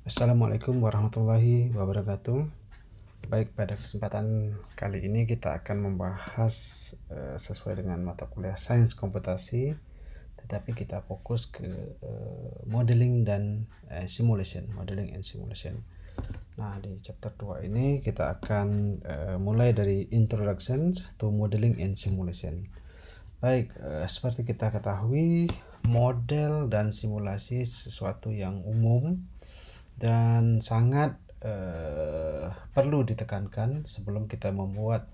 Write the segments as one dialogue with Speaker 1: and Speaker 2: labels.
Speaker 1: Assalamualaikum warahmatullahi wabarakatuh. Baik, pada kesempatan kali ini kita akan membahas sesuai dengan mata kuliah Sains Komputasi, tetapi kita fokus ke modeling dan modeling and simulation. Nah, di chapter 2 ini kita akan mulai dari Introduction to Modeling and Simulation. Baik, seperti kita ketahui, model dan simulasi sesuatu yang umum dan sangat perlu ditekankan sebelum kita membuat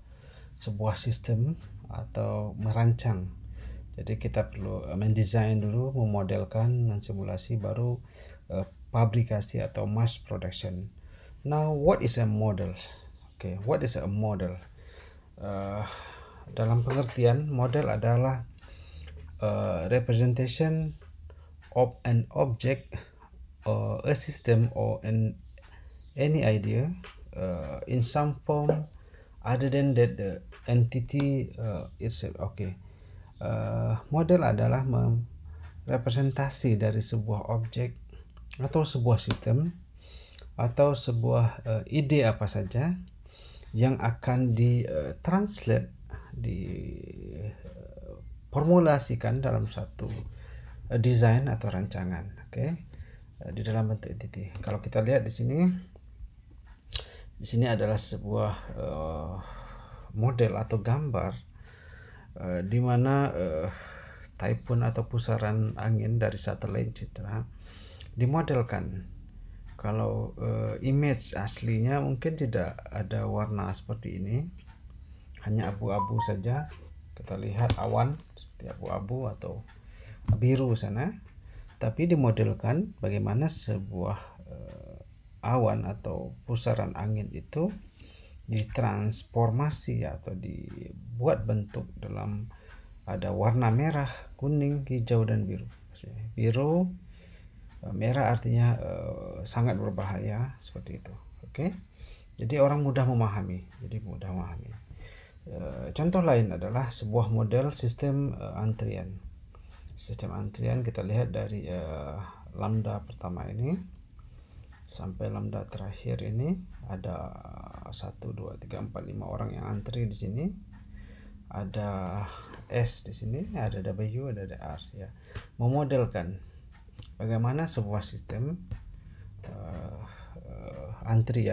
Speaker 1: sebuah sistem atau merancang. Jadi kita perlu mendesain dulu, memodelkan, mensimulasi, baru pabrikasi atau mass production. Now, what is a model? Okay, what is a model? Dalam pengertian, model adalah representation of an object, a system, or any idea in some form other than that the entity itself. Model adalah representasi dari sebuah objek atau sebuah sistem atau sebuah ide apa saja yang akan ditranslate, diformulasikan dalam satu desain atau rancangan, di dalam bentuk entity. Kalau kita lihat di sini adalah sebuah model atau gambar di mana typhoon atau pusaran angin dari satelit citra dimodelkan. Kalau image aslinya mungkin tidak ada warna seperti ini, hanya abu-abu saja. Kita lihat awan seperti abu-abu atau biru sana, tapi dimodelkan bagaimana sebuah awan atau pusaran angin itu ditransformasi atau dibuat bentuk dalam ada warna merah, kuning, hijau, dan biru. Biru, merah artinya sangat berbahaya, seperti itu. Jadi orang mudah memahami. Contoh lain adalah sebuah model sistem antrian. Sistem antrian kita lihat dari lambda pertama ini sampai lambda terakhir ini ada 1, 2, 3, 4, 5 orang yang antri di sini. Ada S di sini, ada W, ada R, ya. Memodelkan bagaimana sebuah sistem antri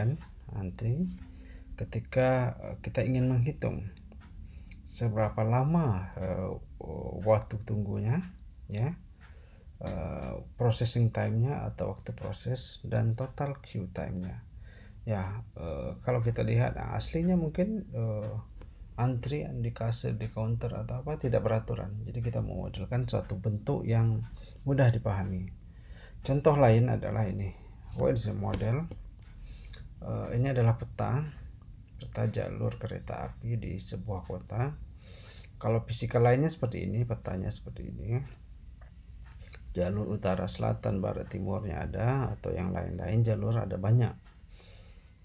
Speaker 1: ketika kita ingin menghitung seberapa lama waktu tunggunya, ya, processing time-nya atau waktu proses, dan total queue time-nya. Ya, kalau kita lihat aslinya mungkin antrian di kasir, di counter atau apa tidak beraturan. Jadi kita memodelkan suatu bentuk yang mudah dipahami. Contoh lain adalah ini. What is a model? Ini adalah peta jalur kereta api di sebuah kota. Kalau fisikal lainnya seperti ini, petanya seperti ini. Jalur utara, selatan, barat, timurnya ada, atau yang lain-lain jalur ada banyak.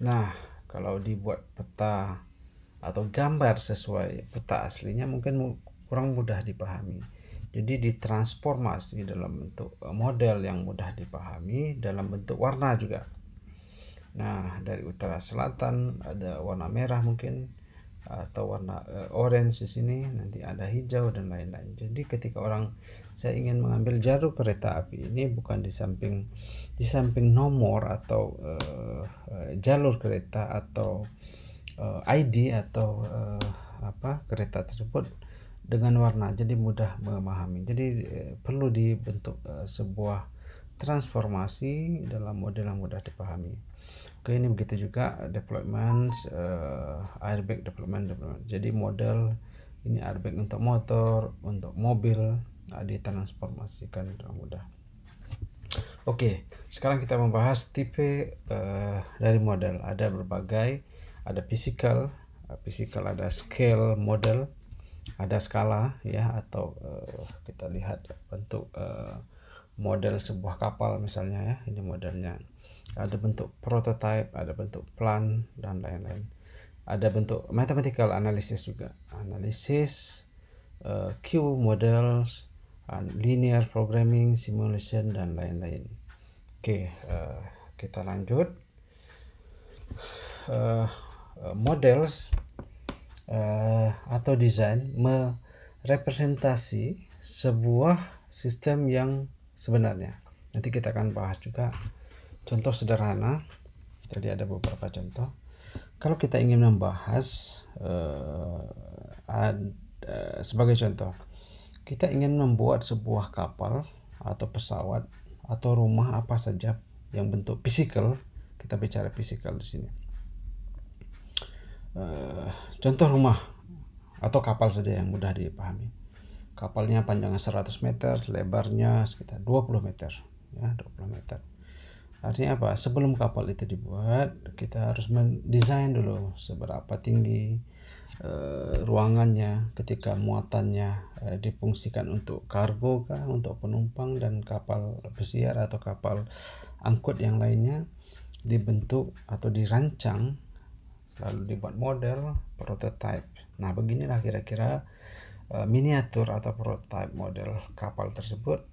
Speaker 1: Nah, kalau dibuat peta atau gambar sesuai peta aslinya mungkin kurang mudah dipahami. Jadi ditransformasi dalam bentuk model yang mudah dipahami dalam bentuk warna juga. Nah, dari utara selatan ada warna merah mungkin, atau warna orange di sini, nanti ada hijau dan lain-lain. Jadi ketika saya ingin mengambil jalur kereta api ini bukan di samping nomor atau jalur kereta atau ID atau kereta tersebut dengan warna, jadi mudah memahami. Jadi perlu dibentuk sebuah transformasi dalam model yang mudah dipahami. Ini begitu juga deployment, airbag development. Jadi model ini airbag untuk motor, untuk mobil, ditransformasikan dengan mudah. Sekarang kita membahas tipe dari model. Ada berbagai, ada physical ada scale model, ada skala, ya, atau kita lihat bentuk model sebuah kapal misalnya, ya, ini modelnya. Ada bentuk prototype, ada bentuk plan, dan lain-lain. Ada bentuk mathematical analysis juga, Q models, linear programming, simulation, dan lain-lain. kita lanjut. Models atau desain merepresentasi sebuah sistem yang sebenarnya. Nanti kita akan bahas juga contoh sederhana. Tadi ada beberapa contoh. Kalau kita ingin membahas sebagai contoh, kita ingin membuat sebuah kapal atau pesawat atau rumah apa saja yang bentuk fisikal. Kita bicara fisikal di sini. Contoh rumah atau kapal saja yang mudah dipahami. Kapalnya panjangnya 100 meter, lebarnya sekitar 20 meter, ya, 20 meter. Artinya apa? Sebelum kapal itu dibuat, kita harus mendesain dulu seberapa tinggi ruangannya, ketika muatannya difungsikan untuk kargo kah, untuk penumpang, dan kapal pesiar atau kapal angkut yang lainnya dibentuk atau dirancang, lalu dibuat model, prototype. Nah, beginilah kira-kira miniatur atau prototype model kapal tersebut.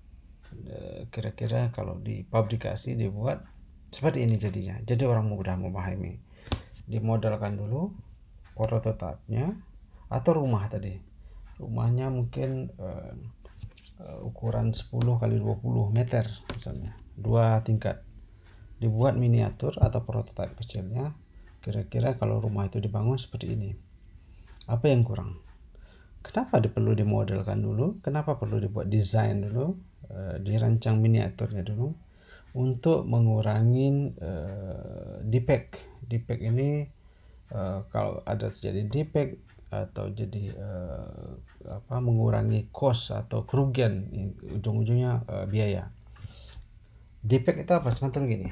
Speaker 1: Kira-kira kalau dipublikasi, dibuat seperti ini jadinya. Jadi orang mudah memahami. Dimodelkan dulu prototipenya, atau rumah tadi. Rumahnya mungkin ukuran 10 kali 20 meter misalnya, 2 tingkat. Dibuat miniatur atau prototipe kecilnya. Kira-kira kalau rumah itu dibangun seperti ini. Apa yang kurang? Kenapa perlu dimodelkan dulu? Kenapa perlu dibuat desain dulu? Dirancang miniaturnya dulu untuk mengurangi defect. Defect ini kalau ada terjadi defect atau jadi mengurangi cost atau kerugian, ujung-ujungnya biaya. Defect itu apa? Sebenarnya gini.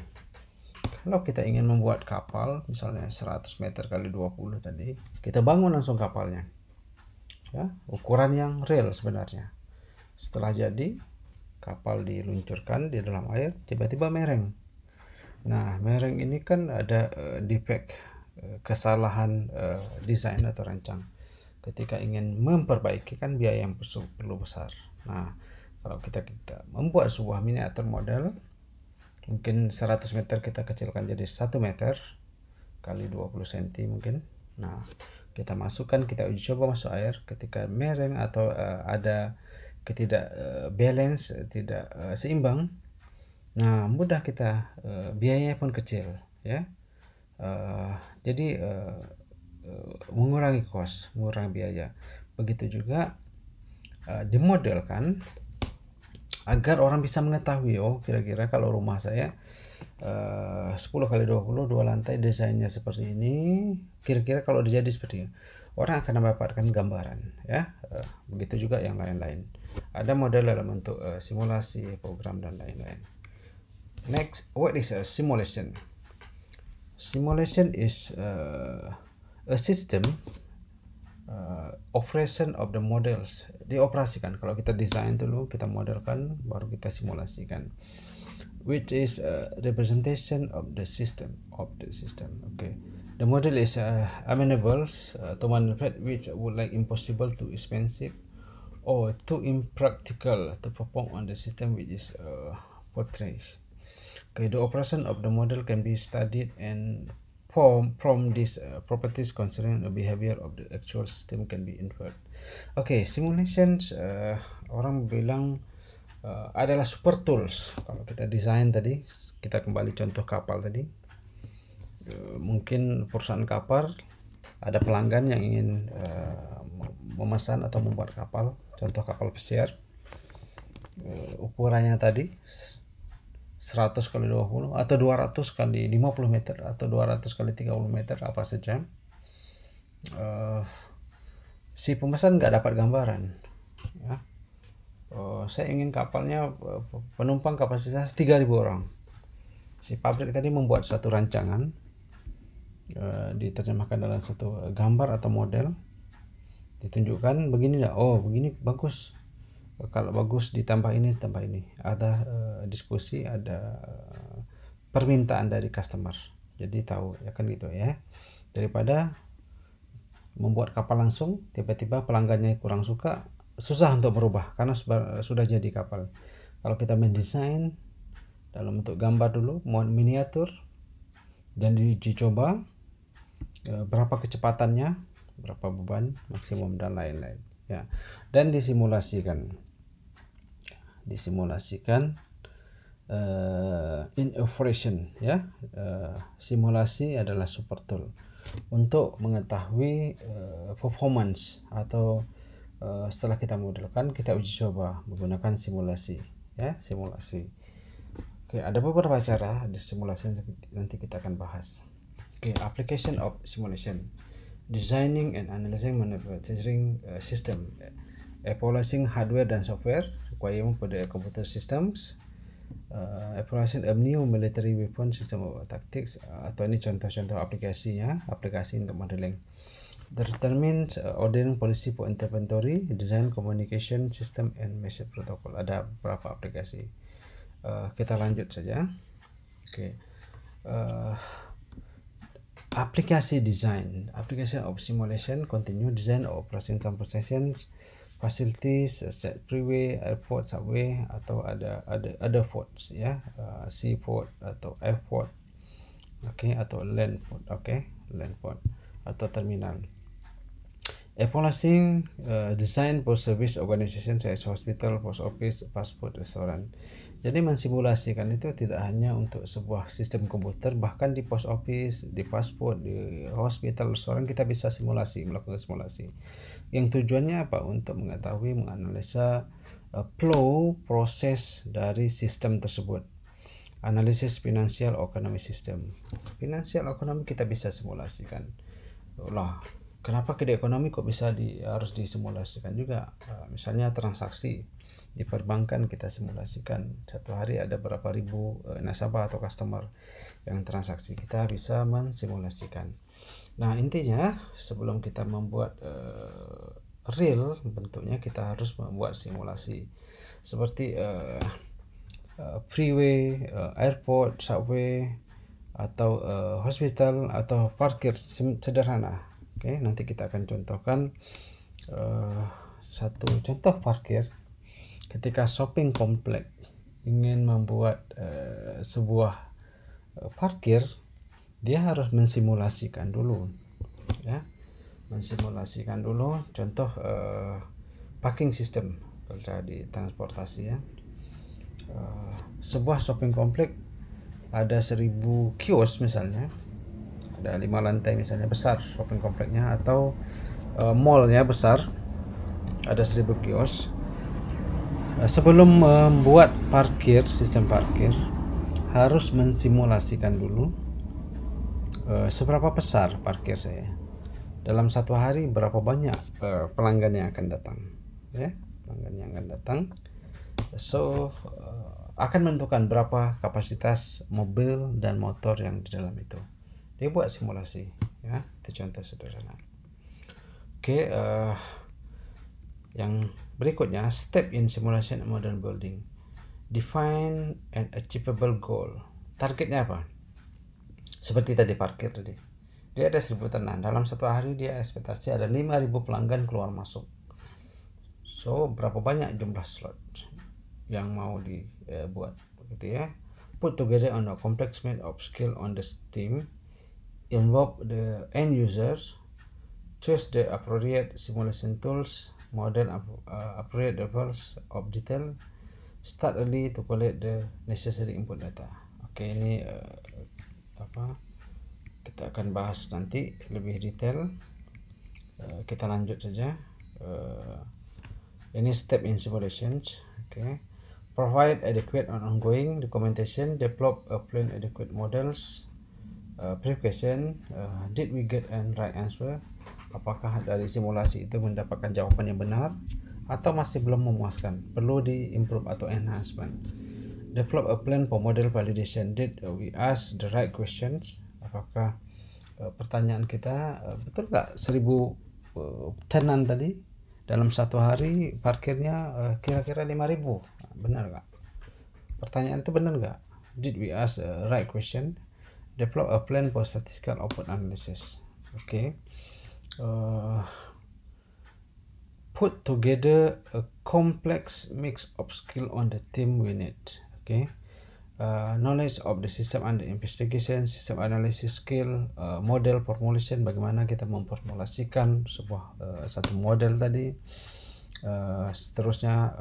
Speaker 1: Kalau kita ingin membuat kapal misalnya 100 meter kali 20 tadi, kita bangun langsung kapalnya. Ya, ukuran yang real sebenarnya. Setelah jadi, kapal diluncurkan di dalam air, tiba-tiba mereng. Nah, mereng ini kan ada defect, kesalahan desain atau rancang. Ketika ingin memperbaiki kan biaya yang perlu besar. Nah, kalau kita membuat sebuah miniatur model, mungkin 100 meter kita kecilkan jadi 1 meter kali 20 cm mungkin. Nah, kita masukkan, kita uji coba masuk air. Ketika mereng atau ada ketidak balance, tidak seimbang, nah mudah kita biayanya pun kecil, ya. Jadi mengurangi cost, mengurangi biaya. Begitu juga dimodelkan agar orang bisa mengetahui, oh kira-kira kalau rumah saya 10 kali 20, 2 lantai, desainnya seperti ini, kira-kira kalau dijadi seperti ini, orang akan mendapatkan gambaran, ya. Begitu juga yang lain-lain. Ada model dalam bentuk simulasi, program, dan lain-lain. Next, what is a simulation? Simulation is a system operation of the models. Dioperasikan. Kalau kita desain dulu, kita modelkan, baru kita simulasikan. Which is a representation of the system. Okay. The model is amenable to manipulate, which would like impossible, too expensive, or too impractical to perform on the system which is portrays. Okay, the operation of the model can be studied and from these properties concerning the behavior of the actual system can be inferred. Okay, simulations orang bilang adalah super tools. Kalau kita desain tadi, kita kembali contoh kapal tadi, mungkin perusahaan kapal ada pelanggan yang ingin memesan atau membuat kapal, contoh kapal pesiar, ukurannya tadi 100 kali 20 atau 200 kali 50 meter atau 200 kali 30 meter, apa saja. Si pemesan nggak dapat gambaran, ya. Saya ingin kapalnya penumpang kapasitas 3.000 orang. Si pabrik tadi membuat satu rancangan, diterjemahkan dalam satu gambar atau model, ditunjukkan begini lah, oh begini bagus, kalau bagus ditambah ini, tambah ini. Ada diskusi, ada permintaan dari customer, jadi tahu, ya kan gitu ya. Daripada membuat kapal langsung, tiba-tiba pelanggannya kurang suka, susah untuk berubah karena sudah jadi kapal. Kalau kita mendesain, dalam bentuk gambar dulu, miniatur, dan diuji coba berapa kecepatannya, berapa beban maksimum dan lain-lain ya, dan disimulasikan in operation ya. Simulasi adalah super tool untuk mengetahui performance atau setelah kita modelkan, kita uji coba menggunakan simulasi ya, simulasi. Oke, ada beberapa cara di simulasi yang nanti kita akan bahas. Oke, application of simulation: designing and analyzing manufacturing system, evaluating hardware dan software, requirement for the computer systems, evaluation of new military weapon system of tactics, atau ini contoh-contoh aplikasinya, aplikasi untuk modeling. Determine ordering policy for inventory, design communication system and message protocol. Ada beberapa aplikasi. Kita lanjut saja. Oke. Aplikasi design, application of simulation, continue design of operation transportation facilities, set freeway, airport, subway, atau ada ports ya, sea port atau airport, atau land port, land port atau terminal. Evaluating design for service organization such as hospital, post office, passport, restoran. Jadi mensimulasikan itu tidak hanya untuk sebuah sistem komputer, bahkan di post office, di pasport, di hospital, restoran kita bisa melakukan simulasi. Yang tujuannya apa? Untuk mengetahui, menganalisa flow, proses dari sistem tersebut. Analisis finansial ekonomi sistem. Finansial ekonomi kita bisa simulasikan. Kenapa kode ekonomi kok bisa harus disimulasikan juga? Misalnya transaksi di perbankan kita simulasikan, satu hari ada berapa ribu nasabah atau customer yang transaksi, kita bisa mensimulasikan. Nah, intinya sebelum kita membuat real bentuknya, kita harus membuat simulasi seperti freeway, airport, subway, atau hospital, atau parkir sederhana. Nanti kita akan contohkan satu contoh parkir. Ketika shopping kompleks ingin membuat sebuah parkir, dia harus mensimulasikan dulu ya, contoh parking system kalau di transportasi ya. Sebuah shopping kompleks ada 1000 kios misalnya, ada 5 lantai misalnya, besar shopping kompleksnya, atau mallnya besar, ada 1000 kios. Sebelum membuat sistem parkir harus mensimulasikan dulu seberapa besar parkir saya dalam satu hari, berapa banyak pelanggan yang akan datang ya, akan menentukan berapa kapasitas mobil dan motor yang di dalam itu. Dia buat simulasi ya, itu contoh sederhana. Yang berikutnya, step in simulation and model building. Define an achievable goal. Targetnya apa? Seperti tadi parkir tadi, dia ada 1000 tenan, dalam satu hari dia ekspektasi ada 5000 pelanggan keluar masuk. So berapa banyak jumlah slot yang mau dibuat begitu ya. Put together on a complex made of skill on the team, involve the end users, choose the appropriate simulation tools, model appropriate levels of detail, start early to collect the necessary input data. Ini kita akan bahas nanti lebih detail. Kita lanjut saja. Ini step in simulations. Provide adequate and ongoing documentation, develop a plan adequate models, verification, did we get and right answer? Apakah dari simulasi itu mendapatkan jawaban yang benar atau masih belum memuaskan, perlu di-improve atau enhancement. Develop a plan for model validation, did we ask the right questions? Apakah pertanyaan kita betul nggak 1000 tenan tadi dalam satu hari parkirnya kira-kira 5000, benar nggak? Pertanyaan itu benar nggak? Did we ask the right question? Develop a plan for statistical output analysis. Put together a complex mix of skill on the team we need. knowledge of the system under investigation, system analysis skill, model formulation, bagaimana kita memformulasikan sebuah satu model tadi, seterusnya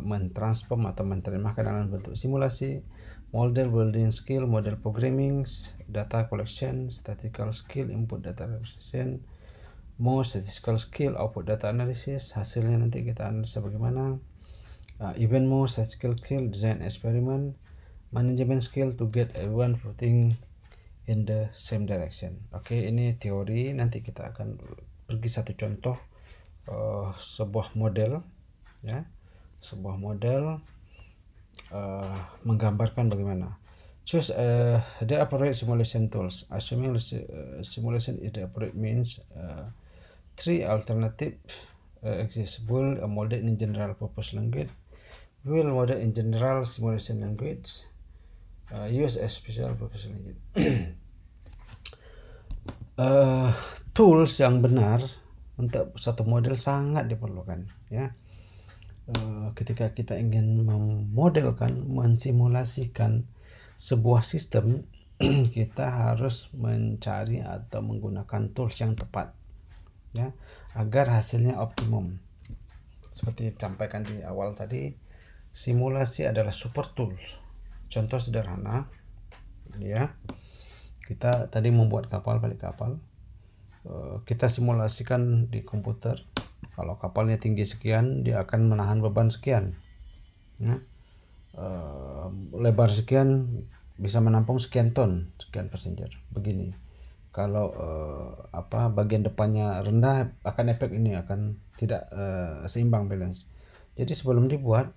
Speaker 1: mentransform atau menerjemahkan dalam bentuk simulasi, model building skill, model programming, data collection, statistical skill, input data representation, more statistical skill, output data analysis, hasilnya nanti kita analisa bagaimana, even more statistical skill, design experiment, management skill to get everyone putting in the same direction. Oke, ini teori. Nanti kita akan pergi satu contoh sebuah model, ya, sebuah model menggambarkan bagaimana. Choose the appropriate simulation tools. Assuming simulation is the appropriate means, three alternative exist. Build a model in general purpose language. Build model in general simulation language. Use a special purpose language. Tools yang benar untuk satu model sangat diperlukan, ya. Ketika kita ingin memodelkan, mensimulasikan sebuah sistem, kita harus mencari atau menggunakan tools yang tepat, ya, agar hasilnya optimum. Seperti disampaikan di awal tadi, simulasi adalah super tools. Contoh sederhana, ya, kita tadi membuat kapal, balik kapal, kita simulasikan di komputer. Kalau kapalnya tinggi sekian, dia akan menahan beban sekian, ya. Lebar sekian bisa menampung sekian ton, sekian passenger. Begini. Kalau bagian depannya rendah, akan efek ini akan tidak seimbang balance. Jadi sebelum dibuat,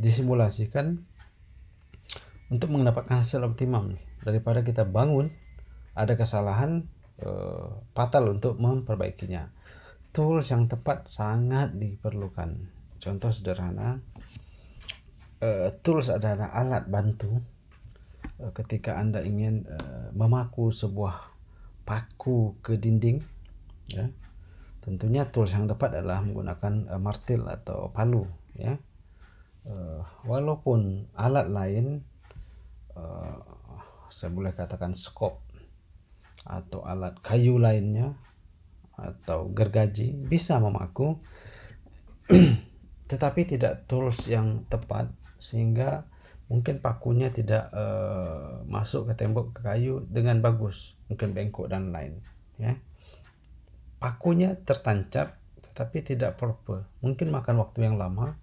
Speaker 1: disimulasikan untuk mendapatkan hasil optimum, daripada kita bangun ada kesalahan fatal untuk memperbaikinya. Tools yang tepat sangat diperlukan. Contoh sederhana, tools adalah alat bantu ketika Anda ingin memaku sebuah paku ke dinding, ya. Tentunya tools yang tepat adalah menggunakan martil atau palu, ya. Walaupun alat lain, saya boleh katakan skop atau alat kayu lainnya atau gergaji bisa memaku, tetapi tidak tools yang tepat, sehingga mungkin pakunya tidak masuk ke tembok, ke kayu dengan bagus, mungkin bengkok dan lain, ya. Pakunya tertancap tetapi tidak proper, mungkin makan waktu yang lama.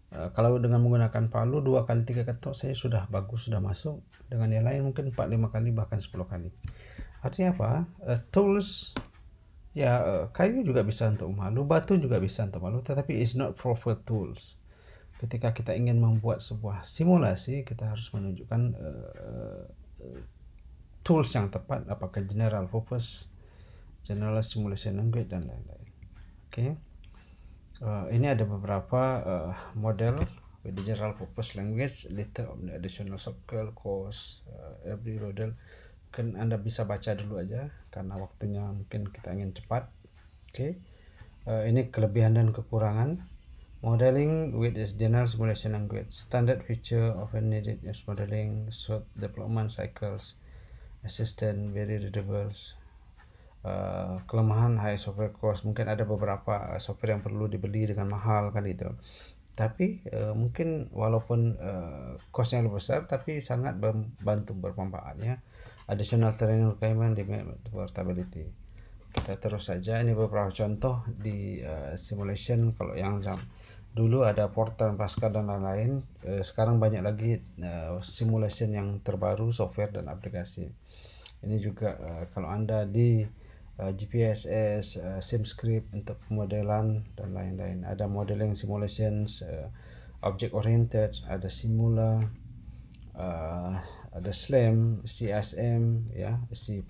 Speaker 1: Kalau dengan menggunakan palu 2 kali 3 ketok saya sudah bagus, sudah masuk. Dengan yang lain mungkin 4-5 kali, bahkan 10 kali. Artinya apa? Tools, ya, kayu juga bisa untuk memalu, batu juga bisa untuk memalu, tetapi is not proper tools. Ketika kita ingin membuat sebuah simulasi, kita harus menunjukkan tools yang tepat, apakah general purpose, general simulation language, dan lain-lain. Oke. Ini ada beberapa model with the general purpose language, later of the additional software course, every model. Kan Anda bisa baca dulu aja karena waktunya mungkin kita ingin cepat. Oke. Ini kelebihan dan kekurangan. Modeling with this general simulation language. Standard feature often needed is modeling, short development cycles, assistant, very readable. Kelemahan high software cost, mungkin ada beberapa software yang perlu dibeli dengan mahal kan itu, tapi mungkin walaupun costnya lebih besar tapi sangat membantu, bermanfaat, ya. Additional training requirement, limit portability. Kita terus saja, ini beberapa contoh di simulation. Kalau yang dulu ada Portal, Pascal dan lain-lain, sekarang banyak lagi simulation yang terbaru, software dan aplikasi. Ini juga kalau Anda di GPSS, SimScript untuk pemodelan dan lain-lain. Ada modeling simulations, object oriented, ada Simula, ada SLAM, CSM, ya, C++,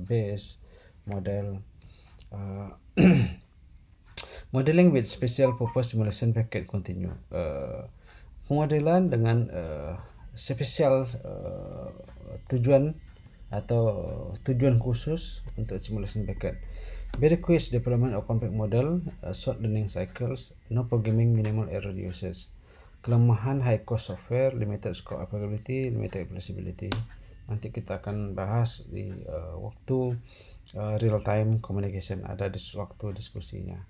Speaker 1: base model, modeling with special purpose simulation package continue. Pemodelan dengan spesial tujuan atau tujuan khusus untuk simulation package. Very quick development of complex model, short learning cycles, no programming, minimal error uses. kelemahan high cost software, limited scope applicability, limited flexibility. Nanti kita akan bahas di waktu real time communication, ada di waktu diskusinya.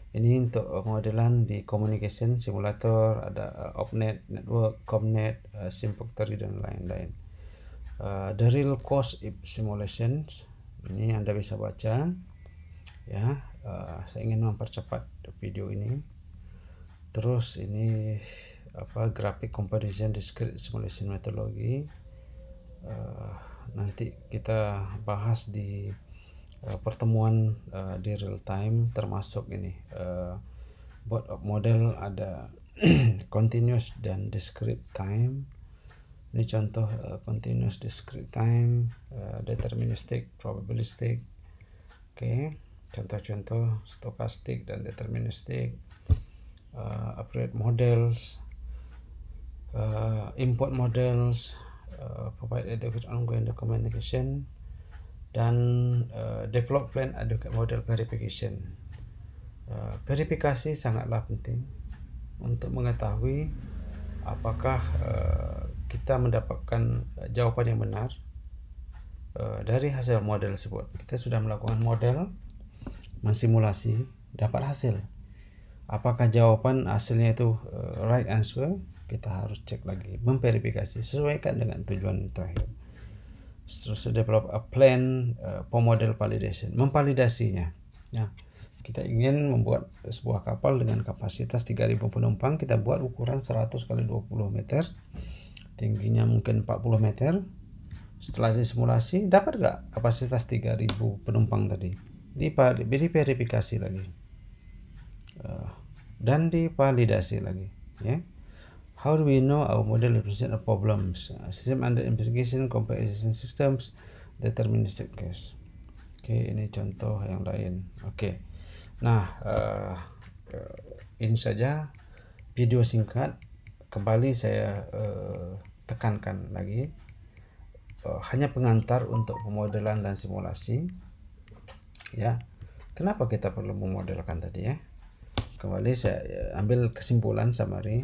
Speaker 1: Ini untuk modelan di communication simulator, ada OpNet, network, ComNet, SimFactory dan lain-lain. The real cost simulations ini Anda bisa baca ya. Saya ingin mempercepat video ini. Terus ini graphic comparison discrete simulation methodology. Nanti kita bahas di pertemuan di real time, termasuk ini both of model, ada continuous dan discrete time. Ini contoh continuous discrete time, deterministic, probabilistic. Oke, contoh-contoh stochastic dan deterministic, appropriate models, import models, provide adequate ongoing documentation, dan develop plan adequate model verification. Verifikasi sangatlah penting untuk mengetahui apakah kita mendapatkan jawaban yang benar dari hasil model tersebut. Kita sudah melakukan model, mensimulasi, dapat hasil. Apakah jawaban hasilnya itu right answer? Kita harus cek lagi, memverifikasi, sesuaikan dengan tujuan terakhir. Terus develop a plan for model validation, memvalidasinya. Nah, kita ingin membuat sebuah kapal dengan kapasitas 3.000 penumpang, kita buat ukuran 100 x 20 meter, tingginya mungkin 40 meter. Setelah disimulasi, dapat nggak kapasitas 3.000 penumpang tadi? Diverifikasi lagi dan divalidasi lagi, ya. How do we know our model represent a problems? System under investigation, comparison systems, deterministic case. Oke, ini contoh yang lain. Oke. Nah, ini saja video singkat. Kembali saya tekankan lagi, hanya pengantar untuk pemodelan dan simulasi. Ya, kenapa kita perlu memodelkan tadi ya? Kembali saya ambil kesimpulan summary.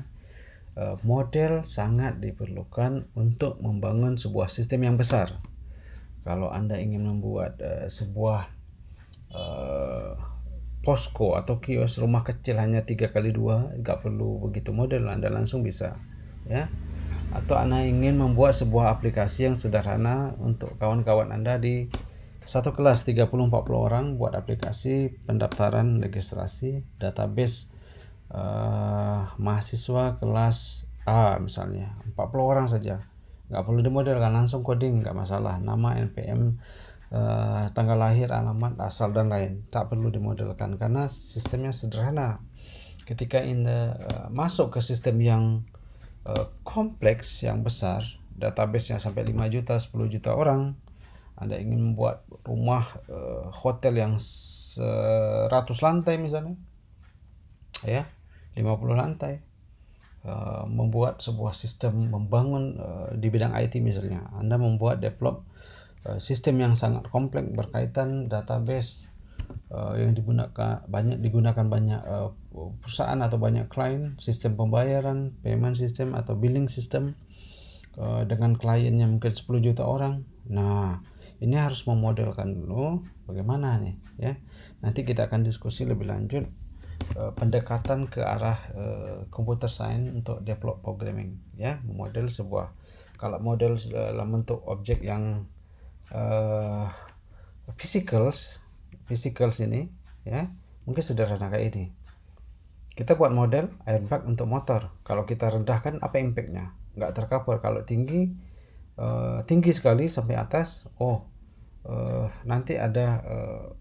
Speaker 1: Model sangat diperlukan untuk membangun sebuah sistem yang besar. Kalau Anda ingin membuat sebuah posko atau kios rumah kecil hanya 3x2, nggak perlu begitu model, Anda langsung bisa, ya. Atau Anda ingin membuat sebuah aplikasi yang sederhana untuk kawan-kawan Anda di satu kelas 30-40 orang, buat aplikasi pendaftaran registrasi database mahasiswa kelas A misalnya, 40 orang saja, nggak perlu dimodelkan, langsung coding, nggak masalah, nama, NPM, tanggal lahir, alamat, asal dan lain, tak perlu dimodelkan karena sistemnya sederhana. Ketika masuk ke sistem yang kompleks, yang besar, database yang sampai 5 juta, 10 juta orang, Anda ingin membuat rumah hotel yang 100 lantai misalnya, ya, 50 lantai, membuat sebuah sistem, membangun di bidang IT misalnya, Anda membuat develop sistem yang sangat kompleks berkaitan database yang digunakan banyak perusahaan atau banyak klien, sistem pembayaran, payment system atau billing system dengan kliennya mungkin 10 juta orang. Nah, ini harus memodelkan dulu bagaimana nih, ya. Nanti kita akan diskusi lebih lanjut pendekatan ke arah computer science untuk develop programming, ya, memodel sebuah. Kalau model dalam bentuk objek yang physicals ini, ya, mungkin sederhana kayak ini. Kita buat model airbag untuk motor. Kalau kita rendahkan, apa impactnya? Nggak tercover. Kalau tinggi sekali sampai atas, nanti ada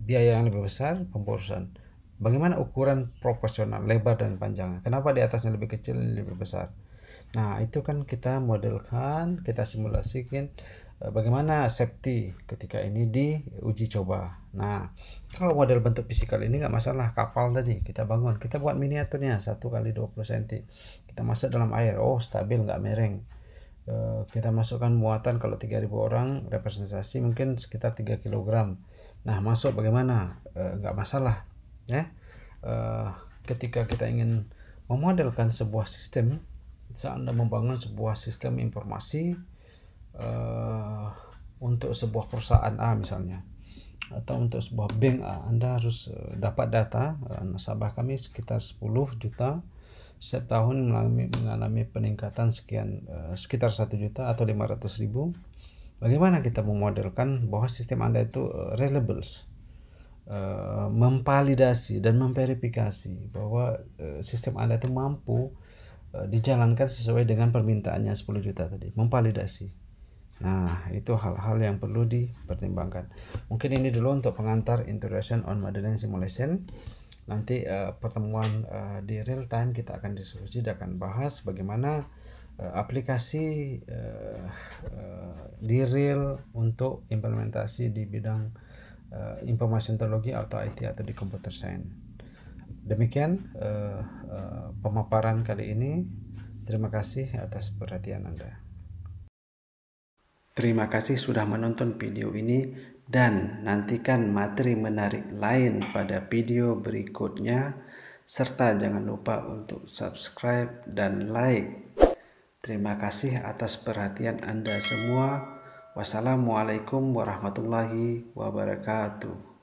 Speaker 1: biaya yang lebih besar, pemborusan. Bagaimana ukuran proporsional lebar dan panjangnya? Kenapa di atasnya lebih kecil, lebih besar? Nah, itu kan kita modelkan, kita simulasikan bagaimana safety ketika ini diuji coba. Nah, kalau model bentuk fisikal ini nggak masalah. Kapal tadi kita bangun, kita buat miniaturnya 1x20 cm, kita masuk dalam air, stabil, nggak mereng. Kita masukkan muatan, kalau 3.000 orang, representasi mungkin sekitar 3 kg. Nah, masuk bagaimana? Nggak masalah, ya. Ketika kita ingin memodelkan sebuah sistem Saat Anda membangun sebuah sistem informasi untuk sebuah perusahaan A misalnya, atau untuk sebuah bank A, Anda harus dapat data nasabah kami sekitar 10 juta setiap tahun mengalami peningkatan sekitar 1 juta atau 500.000. Bagaimana kita memodelkan bahwa sistem Anda itu reliable, memvalidasi dan memverifikasi bahwa sistem Anda itu mampu dijalankan sesuai dengan permintaannya 10 juta tadi, memvalidasi. Nah, itu hal-hal yang perlu dipertimbangkan. Mungkin ini dulu untuk pengantar Introduction on Modeling Simulation. Nanti pertemuan di real time kita akan diskusi dan akan bahas bagaimana aplikasi di real untuk implementasi di bidang information technology atau IT atau di computer science. Demikian pemaparan kali ini. Terima kasih atas perhatian Anda. Terima kasih sudah menonton video ini dan nantikan materi menarik lain pada video berikutnya, serta jangan lupa untuk subscribe dan like. Terima kasih atas perhatian Anda semua. Wassalamualaikum warahmatullahi wabarakatuh.